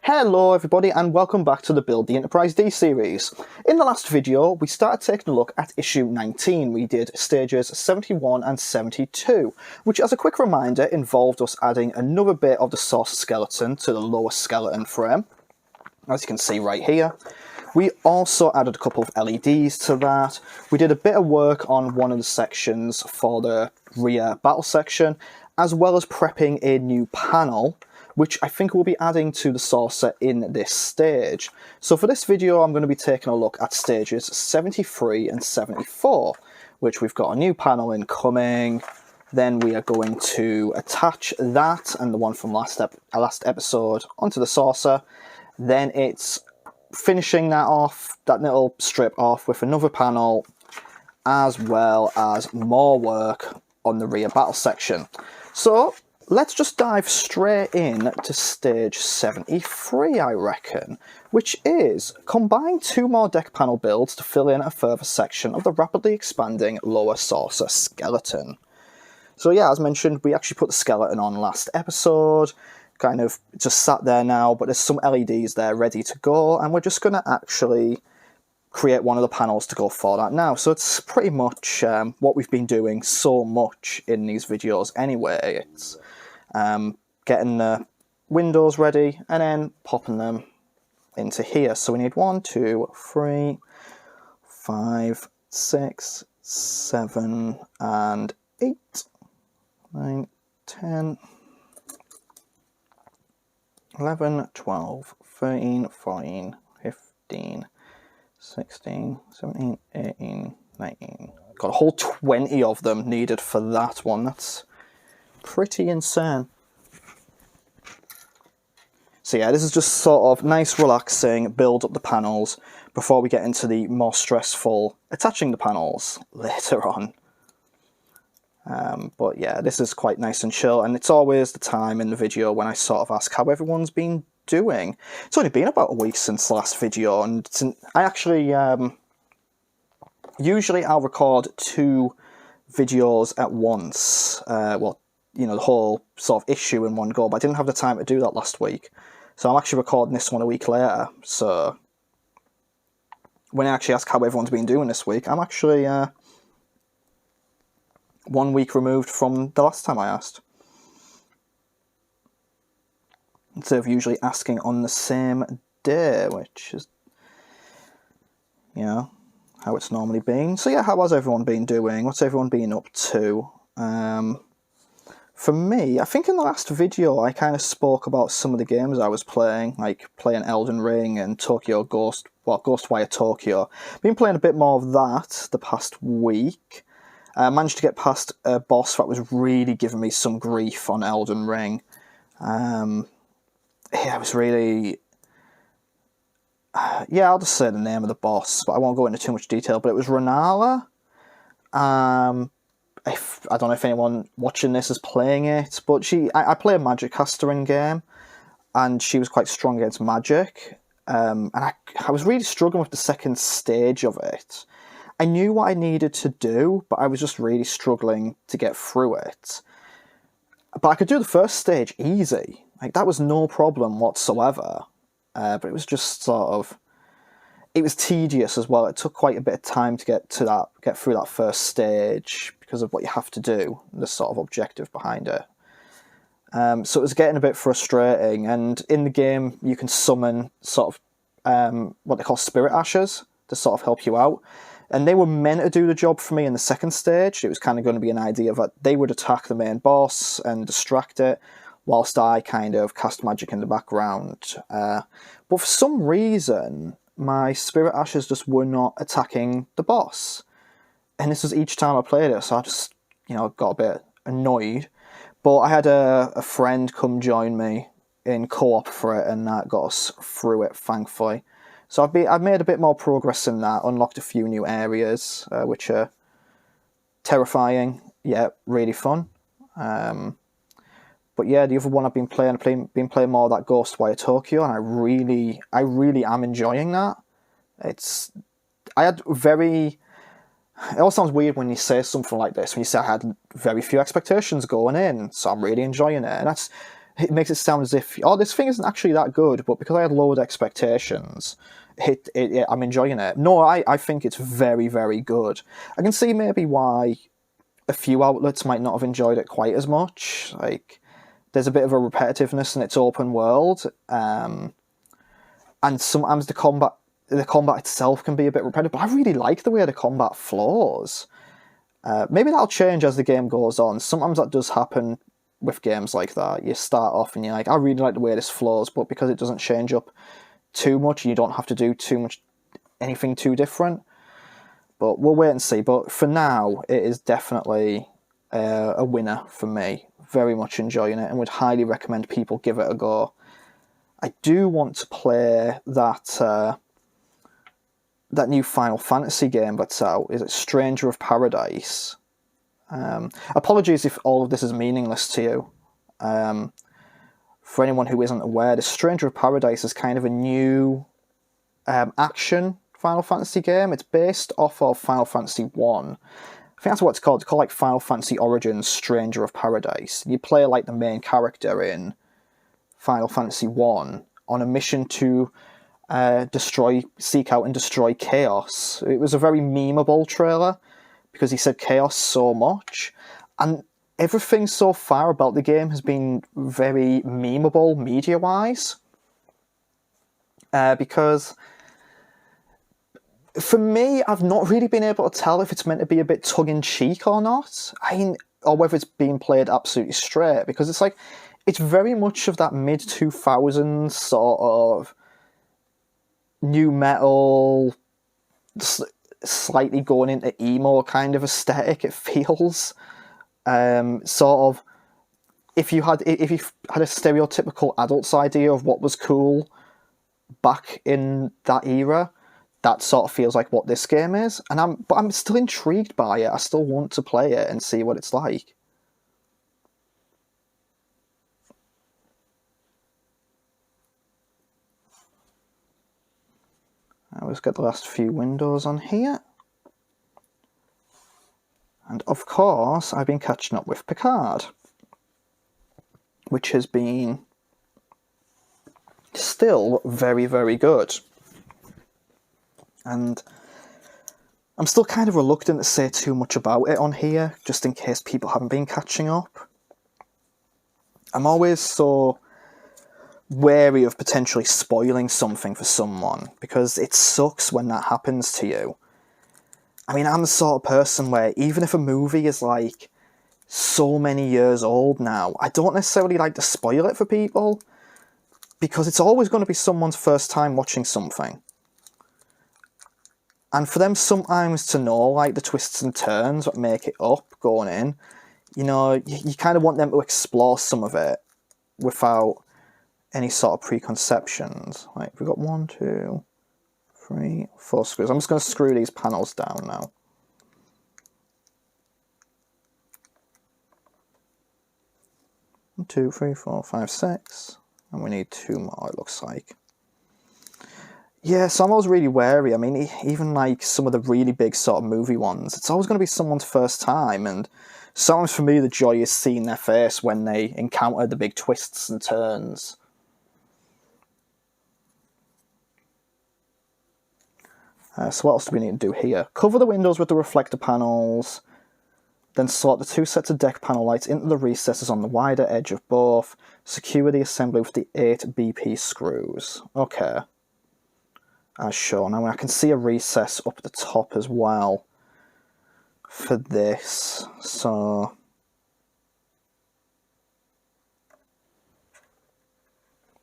Hello everybody and welcome back to the Build the Enterprise D series. In the last video we started taking a look at issue 19. We did stages 71 and 72, which as a quick reminder involved us adding another bit of the saucer skeleton to the lower skeleton frame, as you can see right here. We also added a couple of LEDs to that. We did a bit of work on one of the sections for the rear battle section, as well as prepping a new panel, which I think we'll be adding to the saucer in this stage. So for this video I'm going to be taking a look at stages 73 and 74, which we've got a new panel incoming. Then we are going to attach that and the one from last episode onto the saucer. Then it's finishing that off, that little strip off with another panel, as well as more work on the rear battle section. So let's just dive straight in to stage 73, I reckon, which is combine two more deck panel builds to fill in a further section of the rapidly expanding lower saucer skeleton. So yeah, as mentioned, we actually put the skeleton on last episode, kind of just sat there now, but there's some LEDs there ready to go, and we're just going to actually create one of the panels to go for that now. So it's pretty much what we've been doing so much in these videos anyway. It's getting the windows ready and then popping them into here. So we need 1, 2, 3, 5, 6, 7, and 8, 9, 10, 11, 12, 13, 14, 15, 16, 17, 18, 19. Got a whole 20 of them needed for that one. That's pretty insane. So yeah, this is just sort of nice, relaxing, build up the panels before we get into the more stressful attaching the panels later on. But yeah, this is quite nice and chill, and it's always the time in the video when I sort of ask how everyone's been doing. It's only been about a week since the last video, and I actually usually I'll record 2 videos at once. Well, you know, the whole sort of issue in one go, but I didn't have the time to do that last week. So I'm actually recording this one a week later. So when I actually ask how everyone's been doing this week, I'm actually 1 week removed from the last time I asked. Instead of usually asking on the same day, which is, you know, how it's normally been. So yeah, how has everyone been doing? What's everyone been up to? For me, I think in the last video I kind of spoke about some of the games I was playing, like playing Elden Ring and Ghostwire Tokyo. Been playing a bit more of that the past week. Managed to get past a boss that was really giving me some grief on Elden Ring. Yeah, it was really... yeah, I'll just say the name of the boss, but I won't go into too much detail, but it was Renala. I don't know if anyone watching this is playing it, but I play a magic caster in game, and she was quite strong against magic, and I was really struggling with the second stage of it. I knew what I needed to do, but I was just really struggling to get through it. But I could do the first stage easy, like that was no problem whatsoever, but it was just sort of, it was tedious as well. It took quite a bit of time to get through that first stage because of what you have to do, the sort of objective behind it. So it was getting a bit frustrating, and in the game you can summon sort of what they call spirit ashes to sort of help you out, and they were meant to do the job for me in the second stage. It was kind of going to be an idea that they would attack the main boss and distract it, whilst I kind of cast magic in the background. But for some reason, my spirit ashes just were not attacking the boss. And this was each time I played it, so I just, you know, got a bit annoyed. But I had a friend come join me in co-op for it, and that got us through it, thankfully. So I've made a bit more progress in that, unlocked a few new areas, which are terrifying, yet really fun. But yeah, the other one I've been playing more of that Ghostwire Tokyo, and I really am enjoying that. It all sounds weird when you say something like this, when you say I had very few expectations going in, so I'm really enjoying it. And it makes it sound as if, oh, this thing isn't actually that good, but because I had lowered expectations, I'm enjoying it. No, I think it's very, very good. I can see maybe why a few outlets might not have enjoyed it quite as much. Like, there's a bit of a repetitiveness in its open world, and sometimes the combat itself can be a bit repetitive, but I really like the way the combat flows. Maybe that'll change as the game goes on. Sometimes that does happen with games like that. You start off and you're like, I really like the way this flows, but because it doesn't change up too much, you don't have to do anything too different. But we'll wait and see. But for now, it is definitely a winner for me. Very much enjoying it and would highly recommend people give it a go. I do want to play that new Final Fantasy game that's out. Is it Stranger of Paradise? Apologies if all of this is meaningless to you. For anyone who isn't aware, the Stranger of Paradise is kind of a new action Final Fantasy game. It's based off of Final Fantasy 1. I think that's what it's called. It's called like Final Fantasy Origins Stranger of Paradise. You play like the main character in Final Fantasy 1 on a mission to seek out and destroy chaos. It was a very memeable trailer because he said chaos so much, and everything so far about the game has been very memeable media-wise. Because for me, I've not really been able to tell if it's meant to be a bit tongue-in-cheek or not. Or whether it's being played absolutely straight, because it's very much of that mid-2000s sort of new metal, slightly going into emo kind of aesthetic. It feels sort of if you had a stereotypical adult's idea of what was cool back in that era, that sort of feels like what this game is. But I'm still intrigued by it. I still want to play it and see what it's like. Let's get the last few windows on here. And of course, I've been catching up with Picard, which has been still very, very good. And I'm still kind of reluctant to say too much about it on here, just in case people haven't been catching up. I'm always so wary of potentially spoiling something for someone, because it sucks when that happens to you. I mean, I'm the sort of person where even if a movie is like so many years old now, I don't necessarily like to spoil it for people, because it's always going to be someone's first time watching something. And for them sometimes to know like the twists and turns that make it up going in, you know, you kind of want them to explore some of it without any sort of preconceptions. Like, we've got 1, 2, 3, 4 screws. I'm just going to screw these panels down now. One, 2, 3, 4, 5, 6. And we need 2 more, it looks like. Yeah, so I'm always really wary. I mean, even like some of the really big sort of movie ones, it's always going to be someone's first time, and sometimes for me the joy is seeing their face when they encounter the big twists and turns. So what else do we need to do here? Cover the windows with the reflector panels, then slot the 2 sets of deck panel lights into the recesses on the wider edge of both. Secure the assembly with the 8 BP screws. Okay. As shown. Now I can see a recess up at the top as well for this. So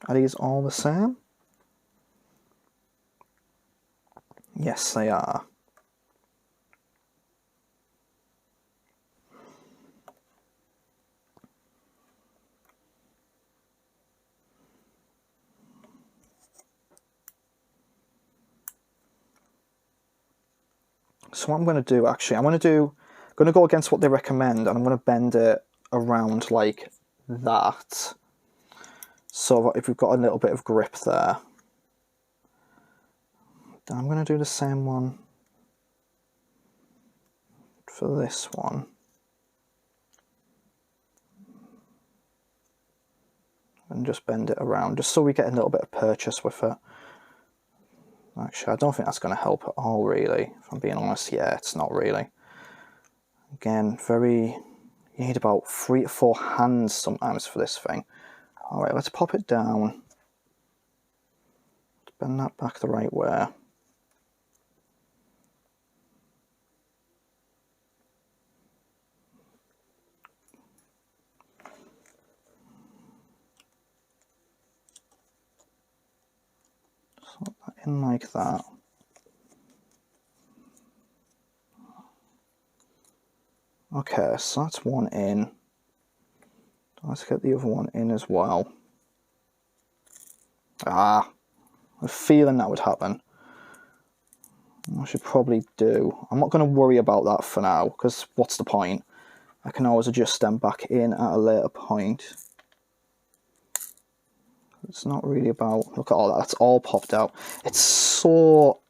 are these all the same? Yes, they are. So what I'm going to do, actually, I'm going to go against what they recommend, and I'm going to bend it around like that, so that if we've got a little bit of grip there. Then I'm going to do the same one for this one. and just bend it around, just so we get a little bit of purchase with it. Actually, I don't think that's going to help at all, really. If I'm being honest, yeah, it's not really. Again, you need about 3 to 4 hands sometimes for this thing. Alright, let's pop it down. Let's bend that back the right way. Slot that in like that. Okay, so that's one in. Let's get the other one in as well. Ah, I have a feeling that would happen. I should probably do. I'm not going to worry about that for now, because what's the point? I can always adjust them back in at a later point. It's not really about... Look at all that, that's all popped out. It's so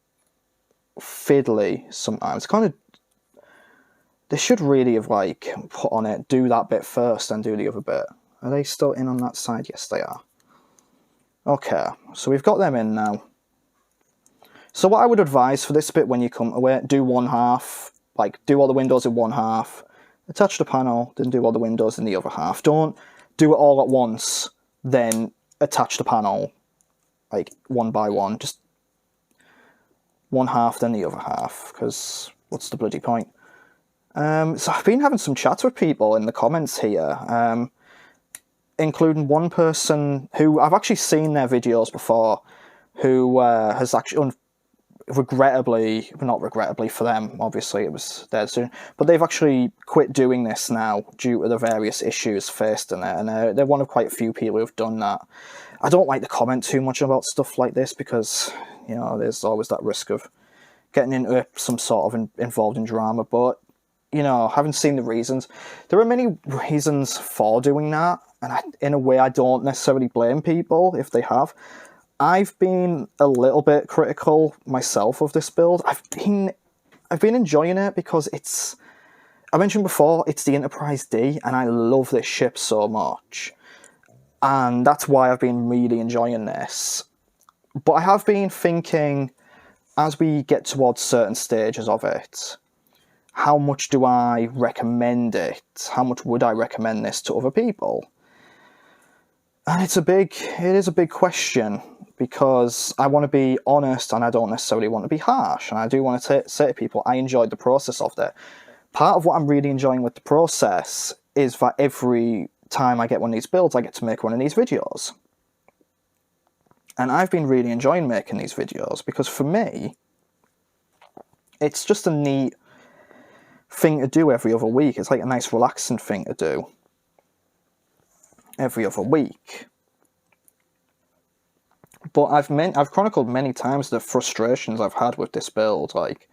fiddly sometimes. Kind of... They should really have, like, put on it, do that bit first and do the other bit. Are they still in on that side? Yes, they are. Okay, so we've got them in now. So what I would advise for this bit when you come away, do one half, like, do all the windows in one half, attach the panel, then do all the windows in the other half. Don't do it all at once, then attach the panel, like, one by one. Just one half, then the other half, because what's the bloody point? So I've been having some chats with people in the comments here, including one person who I've actually seen their videos before, who has actually, regrettably, not regrettably for them, obviously it was their decision, but they've actually quit doing this now due to the various issues faced in it, and they're one of quite a few people who've done that. I don't like to comment too much about stuff like this because, you know, there's always that risk of getting into some sort of involved in drama, but you know, having seen the reasons, there are many reasons for doing that, and in a way I don't necessarily blame people if they have. I've been a little bit critical myself of this build. I've been enjoying it because it's, I mentioned before, it's the Enterprise D, and I love this ship so much. And that's why I've been really enjoying this. But I have been thinking, as we get towards certain stages of it, how much do I recommend it? How much would I recommend this to other people? And it is a big question, because I want to be honest and I don't necessarily want to be harsh. And I do want to say to people, I enjoyed the process of it. Part of what I'm really enjoying with the process is that every time I get one of these builds, I get to make one of these videos. And I've been really enjoying making these videos because for me, it's just a neat thing to do every other week. It's like a nice relaxing thing to do every other week. But I've chronicled many times the frustrations I've had with this build, like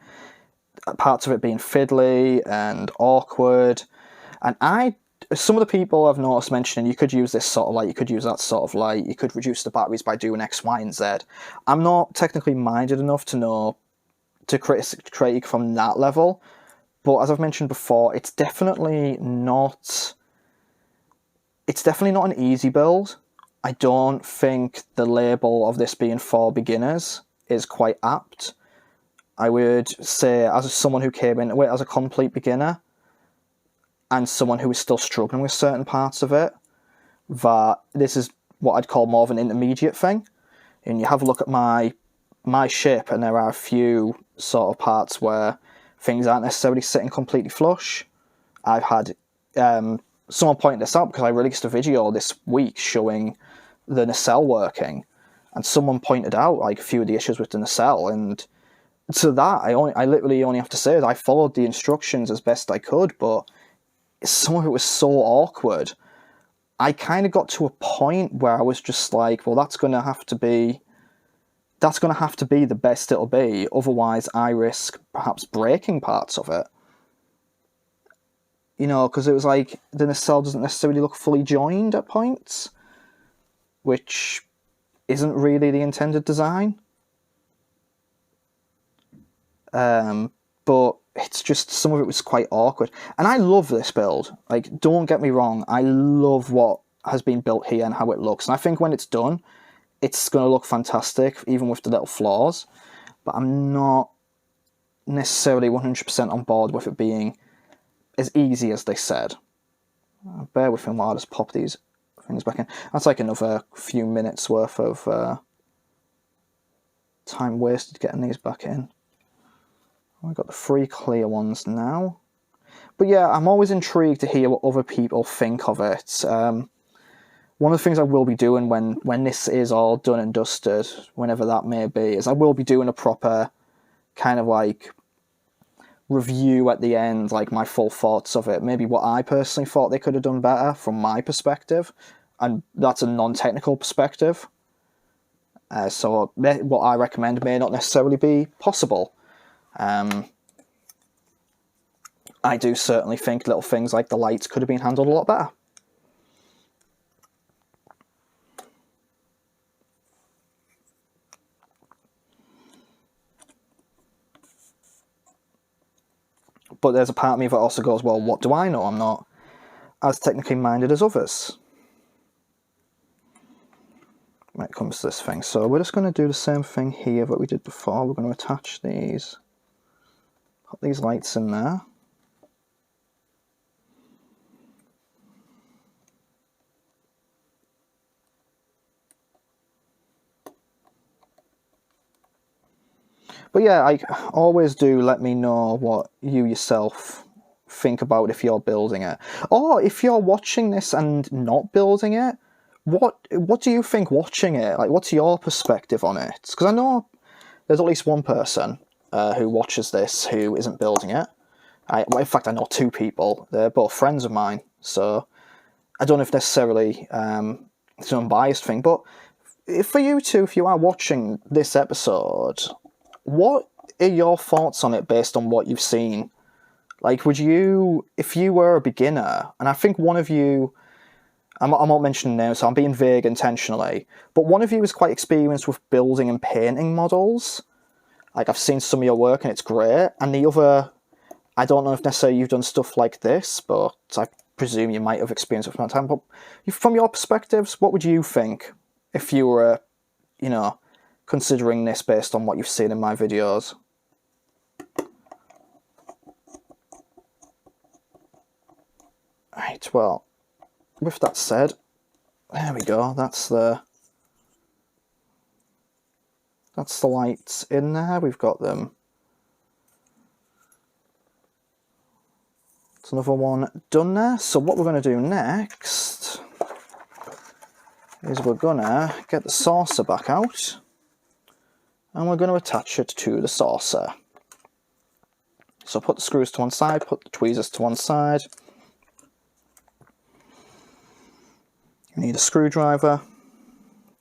parts of it being fiddly and awkward. And some of the people I've noticed mentioning, you could use this sort of light, you could use that sort of light, you could reduce the batteries by doing X, Y, and Z. I'm not technically minded enough to know to critique from that level. But as I've mentioned before, it's definitely not an easy build. I don't think the label of this being for beginners is quite apt. I would say, as someone who came into it as a complete beginner, and someone who is still struggling with certain parts of it, that this is what I'd call more of an intermediate thing. And you have a look at my ship, and there are a few sort of parts where things aren't necessarily sitting completely flush. I've had someone point this out because I released a video this week showing the nacelle working, and someone pointed out like a few of the issues with the nacelle, and to that I literally only have to say that I followed the instructions as best I could, but some of it was so awkward. I kind of got to a point where I was just like, well, that's going to have to be the best it'll be, otherwise I risk perhaps breaking parts of it. You know, because it was like, the nacelle doesn't necessarily look fully joined at points, which isn't really the intended design. But it's just, some of it was quite awkward. And I love this build. Like, don't get me wrong, I love what has been built here and how it looks. And I think when it's done, it's going to look fantastic, even with the little flaws. But I'm not necessarily 100% on board with it being as easy as they said. Bear with me while I just pop these things back in. That's like another few minutes worth of time wasted getting these back in. We've got the 3 clear ones now. But yeah, I'm always intrigued to hear what other people think of it. One of the things I will be doing when this is all done and dusted, whenever that may be, is I will be doing a proper kind of like review at the end, like my full thoughts of it. Maybe what I personally thought they could have done better from my perspective. And that's a non-technical perspective. So what I recommend may not necessarily be possible. I do certainly think little things like the lights could have been handled a lot better. But there's a part of me that also goes, well, what do I know? I'm not as technically minded as others when it comes to this thing. So we're just going to do the same thing here that we did before. We're going to attach these, put these lights in there. But yeah, I always do let me know what you yourself think about if you're building it. Or if you're watching this and not building it, what do you think watching it? Like, what's your perspective on it? Because I know there's at least one person who watches this who isn't building it. In fact, I know 2 people. They're both friends of mine. So I don't know if necessarily it's an unbiased thing. But for you two, if you are watching this episode, what are your thoughts on it based on what you've seen? Like, would you, if you were a beginner, and I think one of you, I'm not mentioning names, so I'm being vague intentionally, but one of you is quite experienced with building and painting models. Like, I've seen some of your work and it's great, and the other, I don't know if necessarily you've done stuff like this, but I presume you might have experienced it from that time. But from your perspectives, what would you think if you were, you know, considering this based on what you've seen in my videos? Right, well, with that said, there we go, that's the lights in there, we've got them. It's another one done there. So what we're going to do next is we're going to get the saucer back out, and we're going to attach it to the saucer. So put the screws to one side, put the tweezers to one side. We need a screwdriver.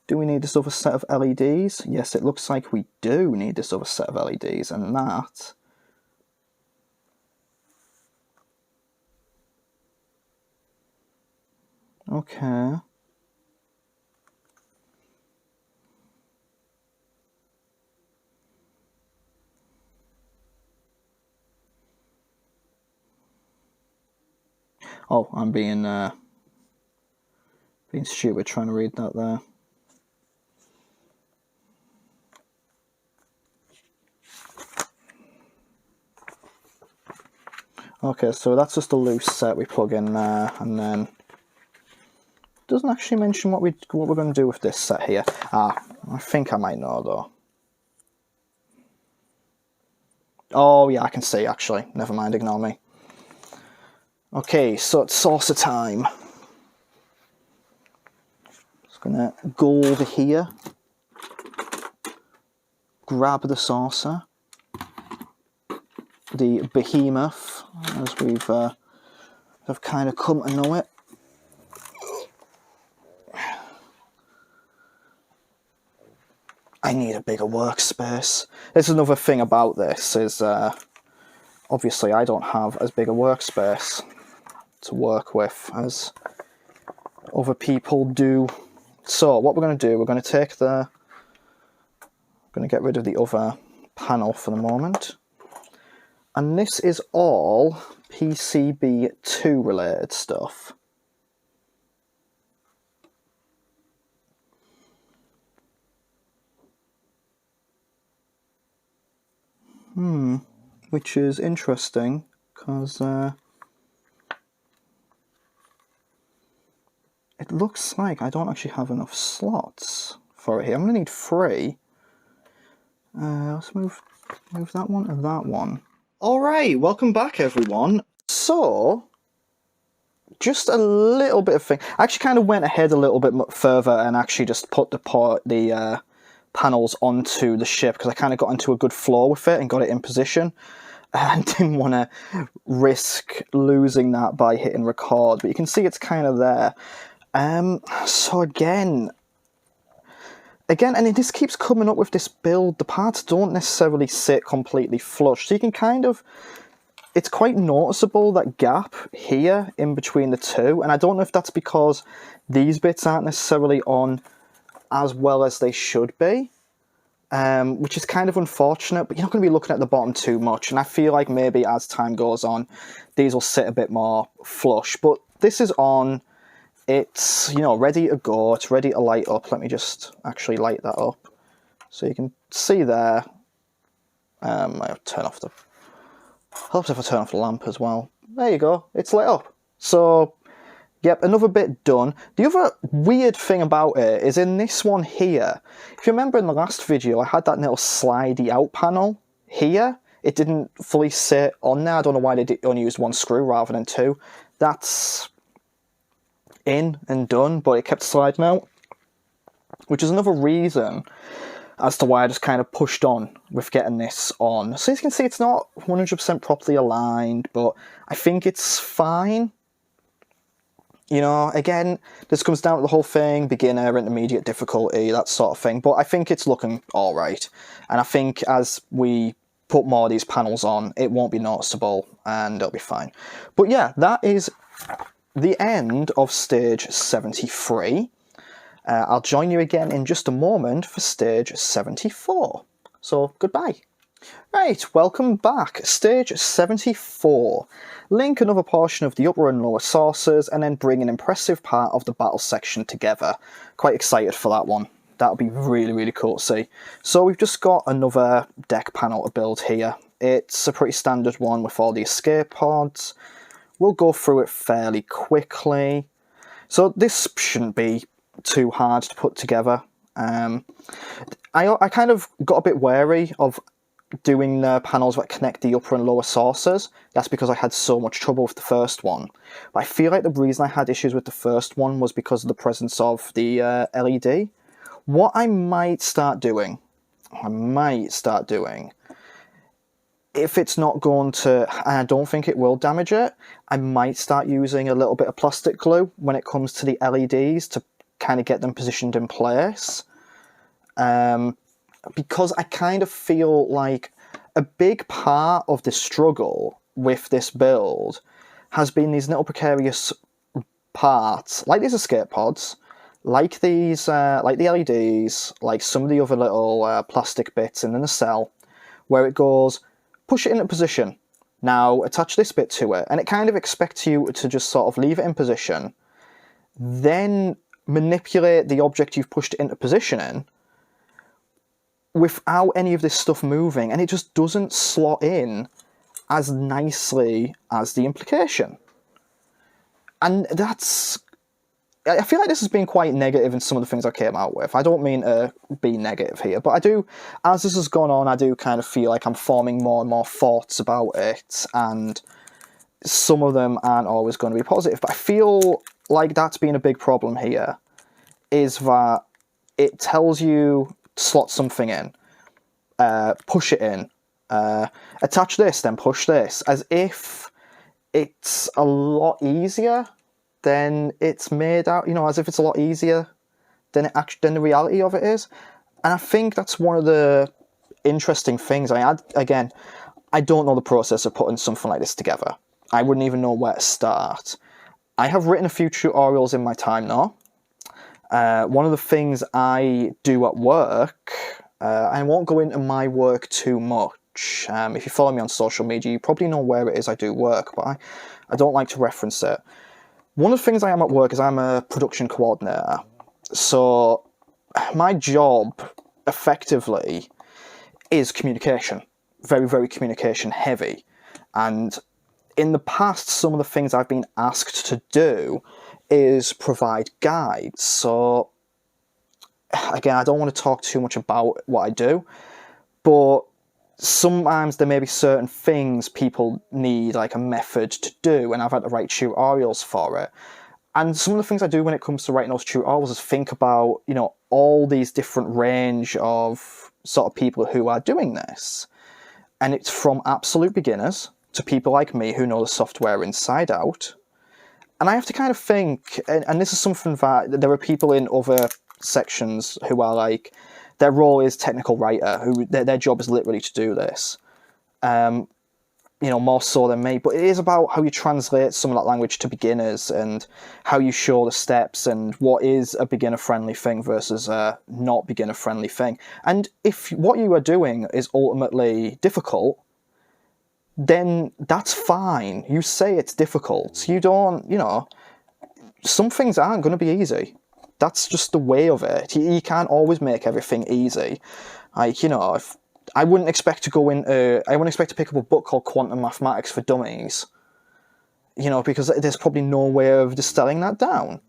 Do we need this other set of LEDs? Yes, it looks like we do need this other set of LEDs, and that... Okay. Oh, I'm being stupid trying to read that there. Okay, so that's just a loose set we plug in there, and then it doesn't actually mention what we're going to do with this set here. I think I might know though. Oh yeah, I can see actually. Never mind, ignore me. Okay, so it's saucer time. Just gonna go over here, grab the saucer, the behemoth, as we've have kind of come to know it. I need a bigger workspace. There's another thing about this is obviously I don't have as big a workspace to work with as other people do. So what we're going to do, we're going to take the, going to get rid of the other panel for the moment, and this is all PCB2 related stuff. Which is interesting, because it looks like I don't actually have enough slots for it here. I'm going to need 3. Let's move that one and that one. Alright, welcome back everyone. So, just a little bit of thing. I actually kind of went ahead a little bit further and actually just put the panels onto the ship, because I kind of got into a good flow with it and got it in position. And didn't want to risk losing that by hitting record, but you can see it's kind of there. So again, and this keeps coming up with this build, the parts don't necessarily sit completely flush, so you can kind of, it's quite noticeable, that gap here in between the two, and I don't know if that's because these bits aren't necessarily on as well as they should be, which is kind of unfortunate, but you're not going to be looking at the bottom too much, and I feel like maybe as time goes on, these will sit a bit more flush, but this is on. It's, you know, ready to go, it's ready to light up. Let me just actually light that up so you can see there. I have to turn off the, helps if I turn off the lamp as well. There you go, it's lit up. So, yep, another bit done. The other weird thing about it is in this one here, if you remember in the last video, I had that little slidey out panel here. It didn't fully sit on there. I don't know why they only used 1 screw rather than 2. That's in and done, but it kept sliding out, which is another reason as to why I just kind of pushed on with getting this on. So as you can see, it's not 100% properly aligned, but I think it's fine. You know, again, this comes down to the whole thing, beginner, intermediate difficulty, that sort of thing, but I think it's looking alright, and I think as we put more of these panels on, it won't be noticeable, and it'll be fine. But yeah, that is the end of stage 73. I'll join you again in just a moment for stage 74. So, goodbye. Right, welcome back. Stage 74. Link another portion of the upper and lower sources, and then bring an impressive part of the battle section together. Quite excited for that one. That'll be really, really cool to see. So we've just got another deck panel to build here. It's a pretty standard one with all the escape pods. We'll go through it fairly quickly. So this shouldn't be too hard to put together. I kind of got a bit wary of doing the panels that connect the upper and lower sources. That's because I had so much trouble with the first one. But I feel like the reason I had issues with the first one was because of the presence of the LED. What I might start doing, if it's not going to, and I don't think it will damage it, I might start using a little bit of plastic glue when it comes to the LEDs to kind of get them positioned in place. Because I kind of feel like a big part of the struggle with this build has been these little precarious parts, like these escape pods, like these, like the LEDs, like some of the other little plastic bits in the nacelle, where it goes, push it into position, now attach this bit to it, and it kind of expects you to just sort of leave it in position, then manipulate the object you've pushed it into position in, without any of this stuff moving, and it just doesn't slot in as nicely as the implication. And that's, I feel like this has been quite negative in some of the things I came out with. I don't mean to be negative here, but I do, as this has gone on, I do kind of feel like I'm forming more and more thoughts about it, and some of them aren't always going to be positive, but I feel like that's been a big problem here, is that it tells you to slot something in, push it in, attach this, then push this, as if it's a lot easier than it's made out, you know, as if it's a lot easier than than the reality of it is. And I think that's one of the interesting things. Again, I don't know the process of putting something like this together. I wouldn't even know where to start. I have written a few tutorials in my time now. One of the things I do at work, I won't go into my work too much. If you follow me on social media, you probably know where it is I do work, but I don't like to reference it. One of the things I am at work is I'm a production coordinator. So my job, effectively, is communication. very, very communication heavy. And in the past, some of the things I've been asked to do is provide guides. So again, I don't want to talk too much about what I do, but sometimes there may be certain things people need like a method to do, and I've had to write tutorials for it. And some of the things I do when it comes to writing those tutorials is think about, you know, all these different range of sort of people who are doing this. And it's from absolute beginners to people like me who know the software inside out. And I have to kind of think, and this is something that there are people in other sections who are like, their role is technical writer, who their job is literally to do this. You know, more so than me, but it is about how you translate some of that language to beginners and how you show the steps and what is a beginner-friendly thing versus a not beginner-friendly thing. And if what you are doing is ultimately difficult, then that's fine. You say it's difficult. You don't, you know, some things aren't going to be easy. That's just the way of it. You can't always make everything easy. Like, you know, if I wouldn't expect to pick up a book called Quantum Mathematics for Dummies, you know, because there's probably no way of distilling that down.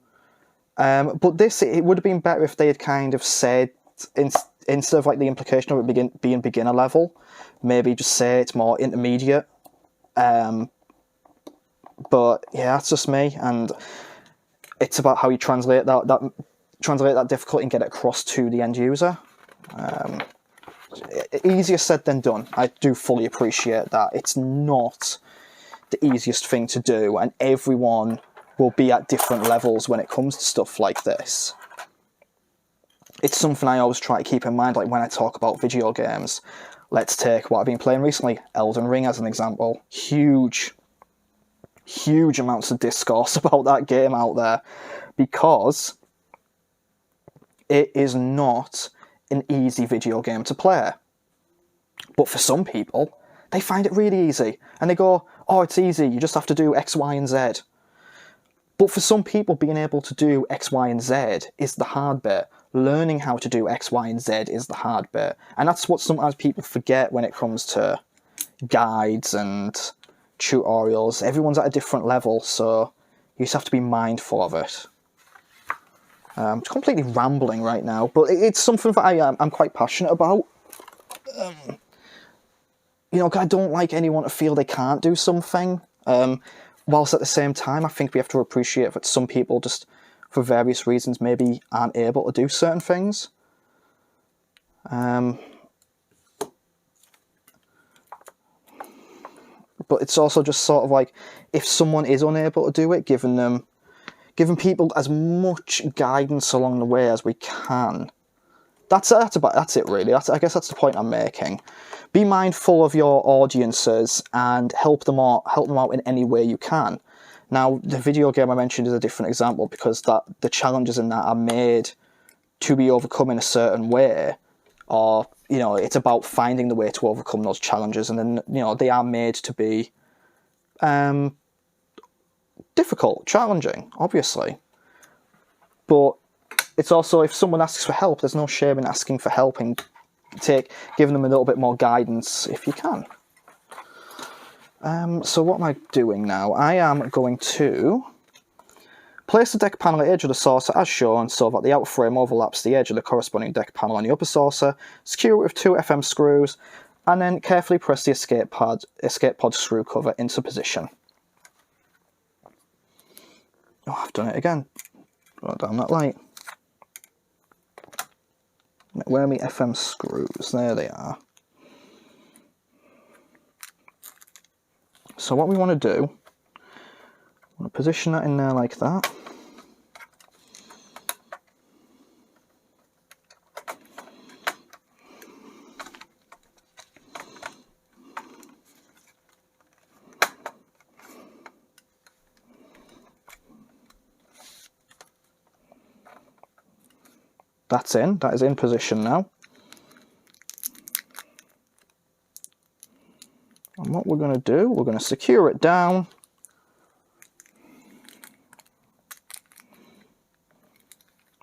But this, it would have been better if they had kind of said, instead of like the implication of it being beginner level, maybe just say it's more intermediate. But yeah, that's just me, and it's about how you translate that difficulty and get it across to the end user. Easier said than done. I do fully appreciate that. It's not the easiest thing to do, and everyone will be at different levels when it comes to stuff like this. It's something I always try to keep in mind, like when I talk about video games. Let's take what I've been playing recently, Elden Ring as an example. Huge amounts of discourse about that game out there, because it is not an easy video game to play. But for some people, they find it really easy, and they go, oh, it's easy, you just have to do X, Y, and Z. But for some people, being able to do X, Y, and Z is the hard bit. Learning how to do X, Y, and Z is the hard bit. And that's what sometimes people forget when it comes to guides and tutorials. Everyone's at a different level, so you just have to be mindful of it. I'm completely rambling right now, but it's something that I'm quite passionate about. You know, I don't like anyone to feel they can't do something. Whilst at the same time, I think we have to appreciate that some people just, for various reasons, maybe aren't able to do certain things. But it's also just sort of like, if someone is unable to do it, giving people as much guidance along the way as we can. That's it really. I guess that's the point I'm making. Be mindful of your audiences and help them out in any way you can. Now, the video game I mentioned is a different example, because the challenges in that are made to be overcome in a certain way, or, you know, it's about finding the way to overcome those challenges, and then, you know, they are made to be difficult, challenging, obviously. But it's also, if someone asks for help, there's no shame in asking for help and giving them a little bit more guidance if you can. So what am I doing now? I am going to place the deck panel at the edge of the saucer as shown, so that the outer frame overlaps the edge of the corresponding deck panel on the upper saucer, secure it with 2 FM screws, and then carefully press the escape pod screw cover into position. Oh, I've done it again. Well, damn that light. Where are my FM screws? There they are. So what we want to do, we want to position that in there like that. That's in. That is in position now. And what we're going to do, we're going to secure it down.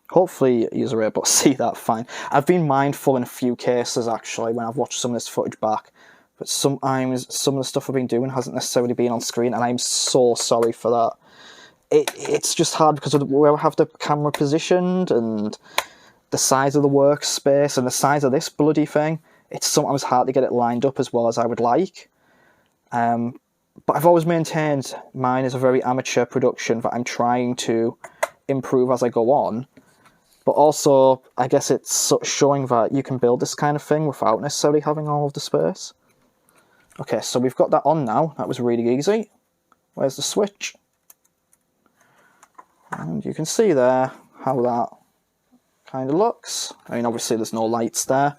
Hopefully you are able to see that fine. I've been mindful in a few cases, actually, when I've watched some of this footage back, but sometimes some of the stuff I've been doing hasn't necessarily been on screen, and I'm so sorry for that. It's just hard because of where I have the camera positioned and the size of the workspace and the size of this bloody thing. It's sometimes hard to get it lined up as well as I would like. But I've always maintained mine is a very amateur production that I'm trying to improve as I go on. But also, I guess it's showing that you can build this kind of thing without necessarily having all of the space. Okay, so we've got that on now. That was really easy. Where's the switch? And you can see there how that kind of looks. I mean, obviously there's no lights there.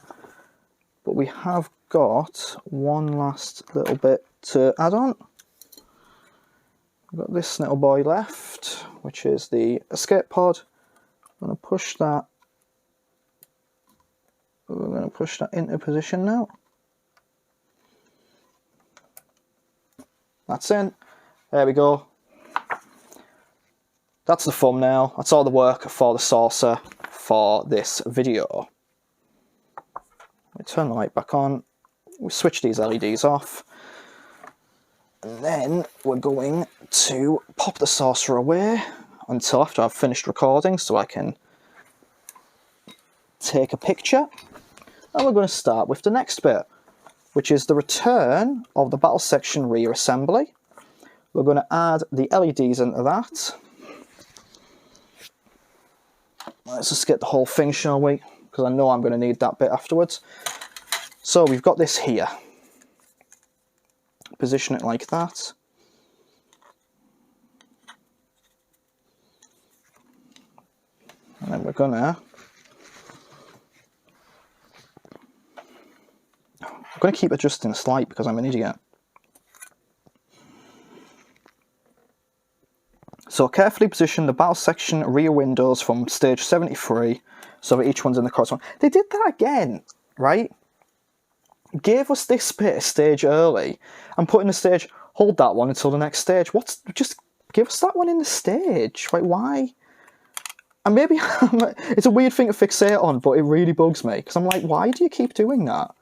But we have got one last little bit to add on. We've got this little boy left, which is the escape pod. I'm going to push that. We're going to push that into position now. That's in. There we go. That's the thumbnail. That's all the work for the saucer for this video. We turn the light back on. We switch these LEDs off. And then we're going to pop the saucer away until after I've finished recording so I can take a picture. And we're going to start with the next bit, which is the return of the battle section rear assembly. We're going to add the LEDs into that. Let's just get the whole thing, shall we? Because I know I'm going to need that bit afterwards. So we've got this here. Position it like that. And then we're gonna keep adjusting the light because I'm an idiot. So carefully position the battle section rear windows from stage 73 so that each one's in the correct one. They did that again, right? Gave us this bit of stage early and put in the stage, hold that one until the next stage. Just give us that one in the stage. Like, why? And maybe it's a weird thing to fixate on, but it really bugs me because I'm like, why do you keep doing that?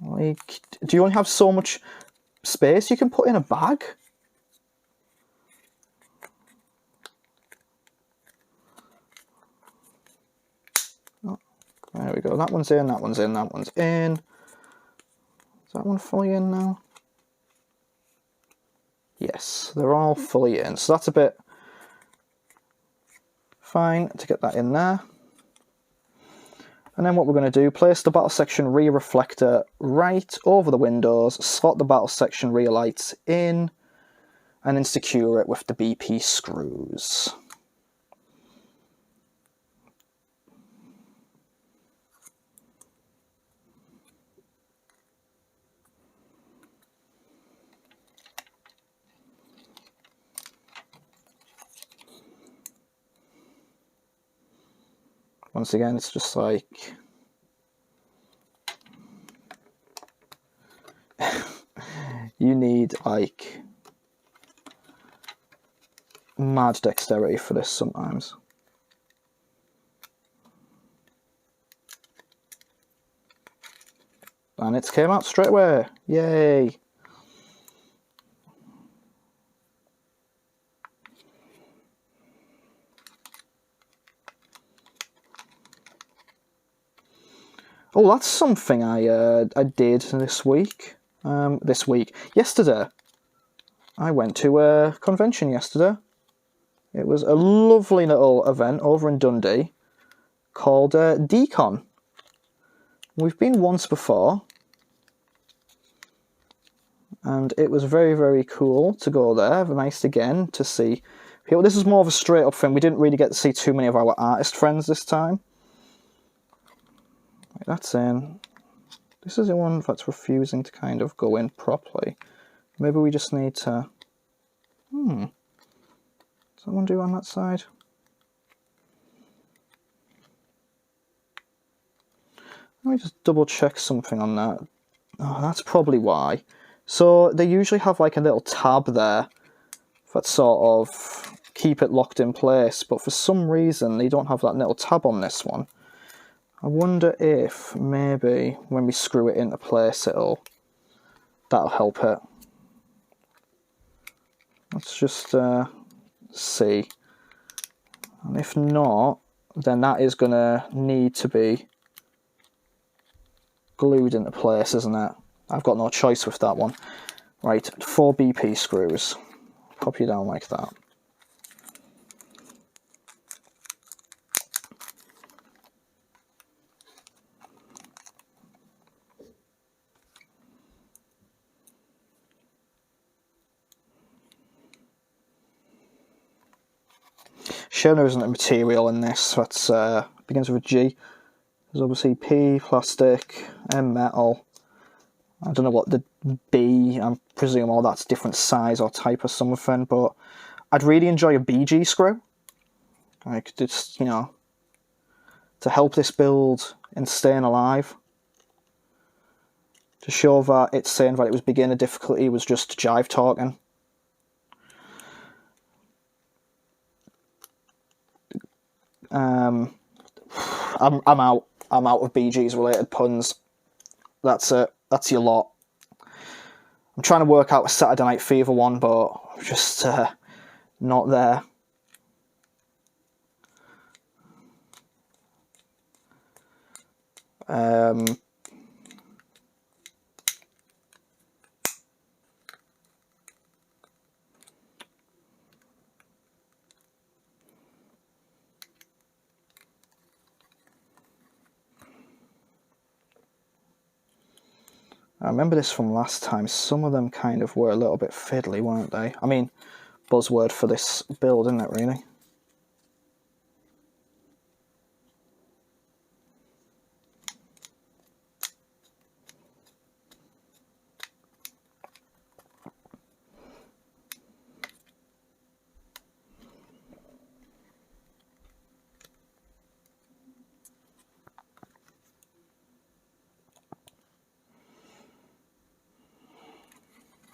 Like, do you only have so much space you can put in a bag? There we go, that one's in, that one's in, that one's in. Is that one fully in now? Yes, they're all fully in. So that's a bit fine to get that in there. And then what we're going to do, place the battle section rear reflector right over the windows, slot the battle section rear lights in, and then secure it with the BP screws. Once again, it's just like you need like mad dexterity for this sometimes. And it came out straight away. Yay! Oh, that's something I did this week. Yesterday. I went to a convention yesterday. It was a lovely little event over in Dundee called Decon. We've been once before. And it was very, very cool to go there. Nice again to see people. This is more of a straight up thing. We didn't really get to see too many of our artist friends this time. That's in. This is the one that's refusing to kind of go in properly. Maybe we just need to... Does that one do on that side? Let me just double check something on that. Oh, that's probably why. So they usually have like a little tab there that sort of keep it locked in place, but for some reason they don't have that little tab on this one. I wonder if maybe when we screw it into place it'll that'll help it. Let's just see. And if not, then that is going to need to be glued into place, isn't it? I've got no choice with that one. Right, 4 BP screws. Pop you down like that. Shame there isn't a material in this. That's begins with a G. There's obviously P, plastic, M, metal. I don't know what the B, I presume all that's different size or type or something, but I'd really enjoy a BG screw. Like, just, you know, to help this build in staying alive. To show that it's saying that it was beginner difficulty was just jive talking. I'm out. I'm out of BG's related puns. That's it. That's your lot. I'm trying to work out a Saturday Night Fever one, but just not there. I remember this from last time. Some of them kind of were a little bit fiddly, weren't they? I mean, buzzword for this build, isn't it, really?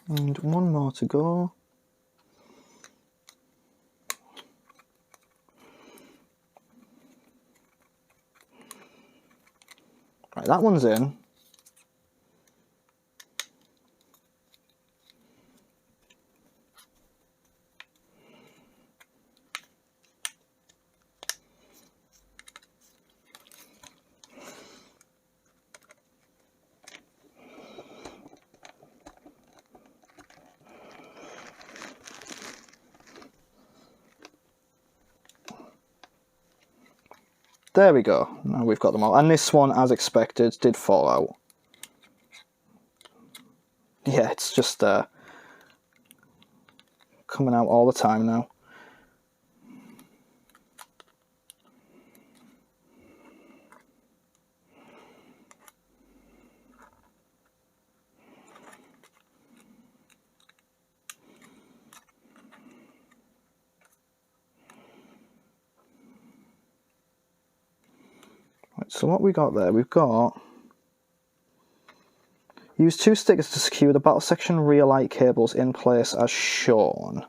And one more to go. Right, that one's in. There we go. Now we've got them all. And this one, as expected, did fall out. Yeah, it's just coming out all the time now. Right, so what we got there, we've got... Use 2 stickers to secure the battle section rear light cables in place as shown.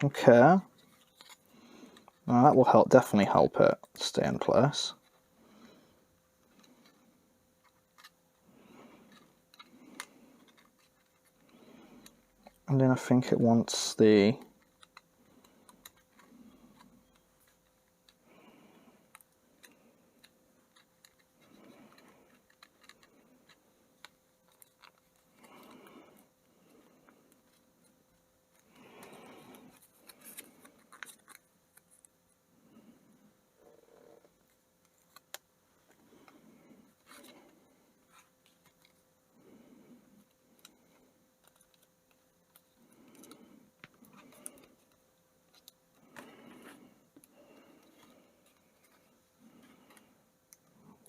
Okay. Now that will help, definitely help it stay in place. And then I think it wants the...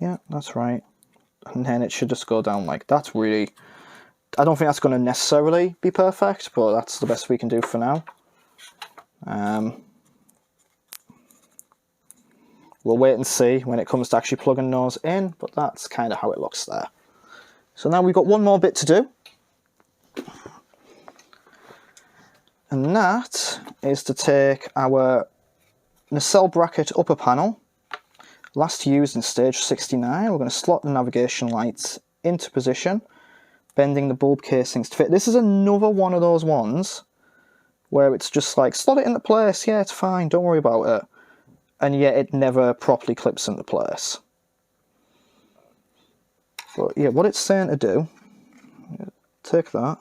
Yeah, that's right. and then it should just go down like that. Really, I don't think that's going to necessarily be perfect, but that's the best we can do for now. We'll wait and see when it comes to actually plugging those in, but that's kind of how it looks there. So now we've got one more bit to do, and that is to take our nacelle bracket upper panel, last used in stage 69. We're going to slot the navigation lights into position, bending the bulb casings to fit. This is another one of those ones where it's just like, slot it into place, yeah, it's fine, don't worry about it. And yet it never properly clips into place. But yeah, what it's saying to do, take that.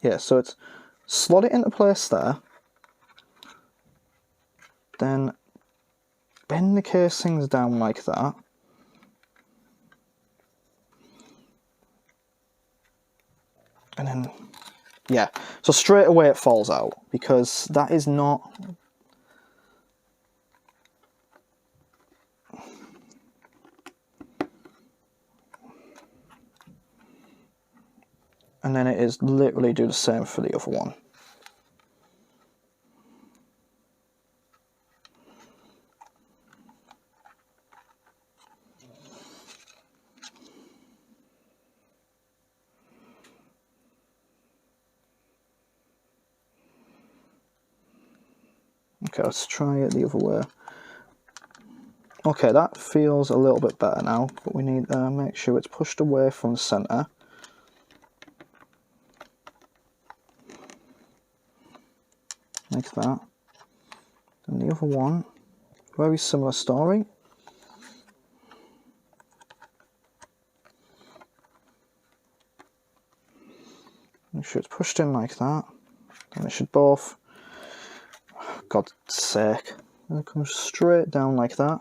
Yeah, so it's slot it into place there, then bend the casings down like that, and then, yeah, so straight away it falls out, because that is not... And then it is literally do the same for the other one. Okay, let's try it the other way. Okay, that feels a little bit better now, but we need to make sure it's pushed away from the centre. Like that. And the other one, very similar story. Make sure it's pushed in like that. And it should both, God's sake, and it comes straight down like that.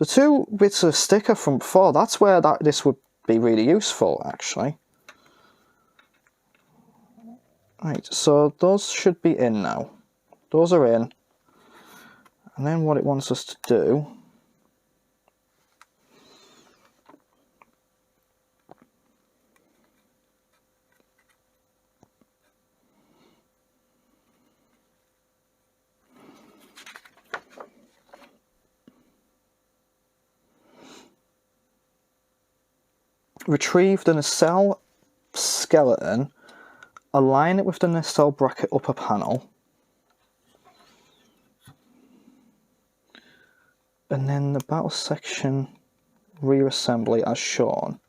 The two bits of sticker from before, that's where this would be really useful, actually. Right, so those should be in now. Those are in. And then what it wants us to do, retrieve the nacelle skeleton, align it with the nacelle bracket upper panel, and then the battle section rear assembly as shown.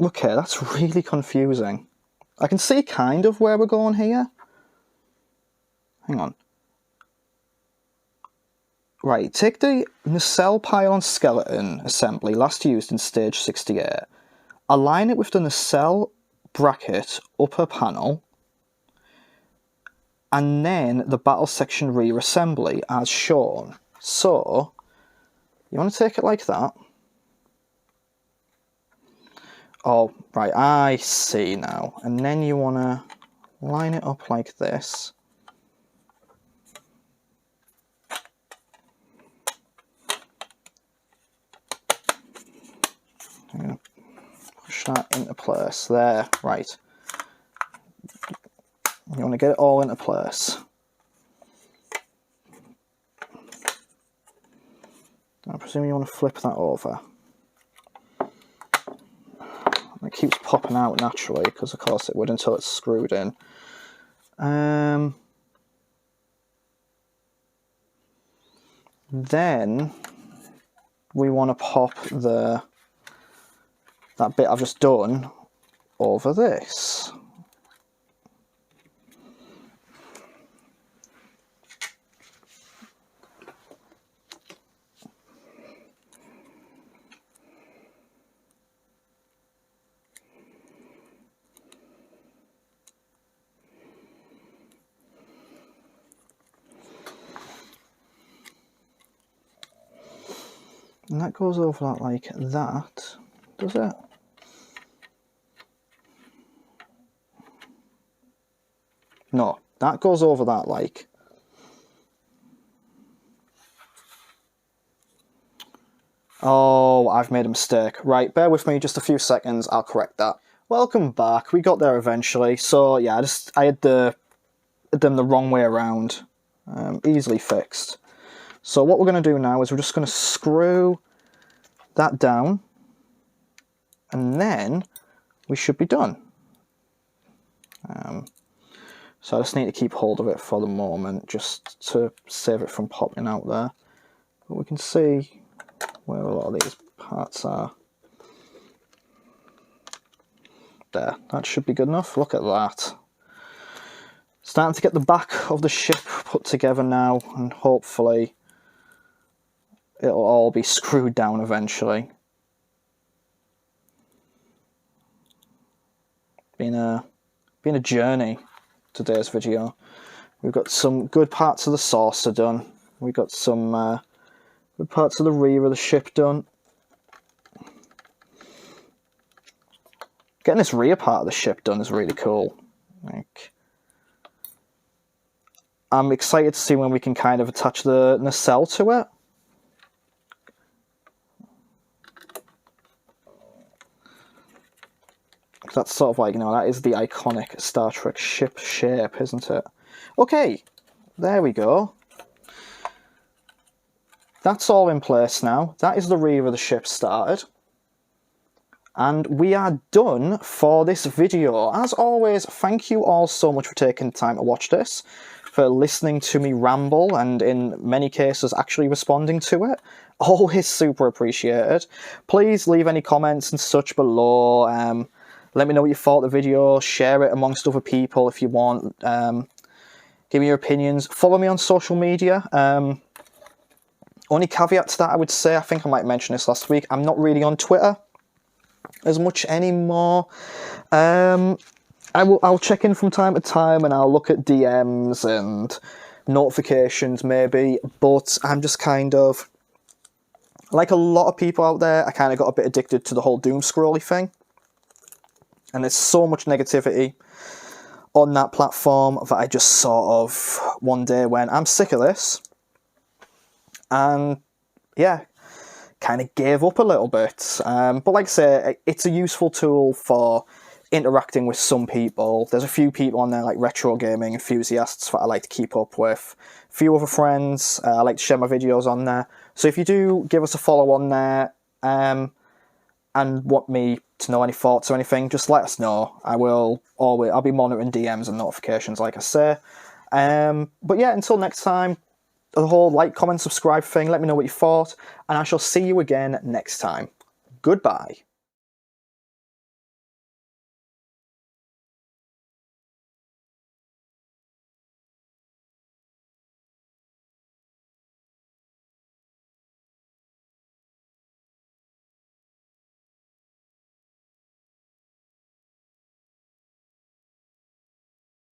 Okay, that's really confusing. I can see kind of where we're going here. Hang on. Right, take the nacelle pylon skeleton assembly last used in stage 68. Align it with the nacelle bracket upper panel, and then the battle section rear assembly as shown. So, you want to take it like that. Oh, right, I see now. And then you want to line it up like this. I'm going to push that into place there. Right. You want to get it all into place. I presume you want to flip that over. It keeps popping out naturally, because of course it would until it's screwed in. Then we want to pop the that bit I've just done over this. And that goes over that like that, does it? No, that goes over that like. Oh, I've made a mistake. Right, bear with me just a few seconds, I'll correct that. Welcome back, we got there eventually. So yeah, I had them the wrong way around. Easily fixed. So what we're going to do now is we're just going to screw that down, and then we should be done. So I just need to keep hold of it for the moment, just to save it from popping out there. But we can see where a lot of these parts are. There, that should be good enough. Look at that. Starting to get the back of the ship put together now, and hopefully it'll all be screwed down eventually. Been a journey, today's video. We've got some good parts of the saucer done. We've got some good parts of the rear of the ship done. Getting this rear part of the ship done is really cool. Like, I'm excited to see when we can kind of attach the nacelle to it. That's sort of like, you know, that is the iconic Star Trek ship shape, isn't it? Okay, there we go. That's all in place now. That is the rear of the ship started. And we are done for this video. As always, thank you all so much for taking the time to watch this, for listening to me ramble, and in many cases actually responding to it. Always super appreciated. Please leave any comments and such below. Let me know what you thought of the video. Share it amongst other people if you want. Give me your opinions. Follow me on social media. Only caveat to that, I would say, I think I might mention this last week, I'm not really on Twitter as much anymore. I'll check in from time to time, and I'll look at DMs and notifications maybe, but I'm just kind of, like a lot of people out there, I kind of got a bit addicted to the whole doom scrolly thing. And there's so much negativity on that platform that I just sort of one day went, I'm sick of this. And yeah, kind of gave up a little bit. But like I say, it's a useful tool for interacting with some people. There's a few people on there, like retro gaming enthusiasts, that I like to keep up with. A few other friends, I like to share my videos on there. So if you do give us a follow on there, and want me to know any thoughts or anything, just let us know. I'll be monitoring DMs and notifications, like I say. But yeah, until next time, the whole like, comment, subscribe thing, let me know what you thought, and I shall see you again next time. Goodbye.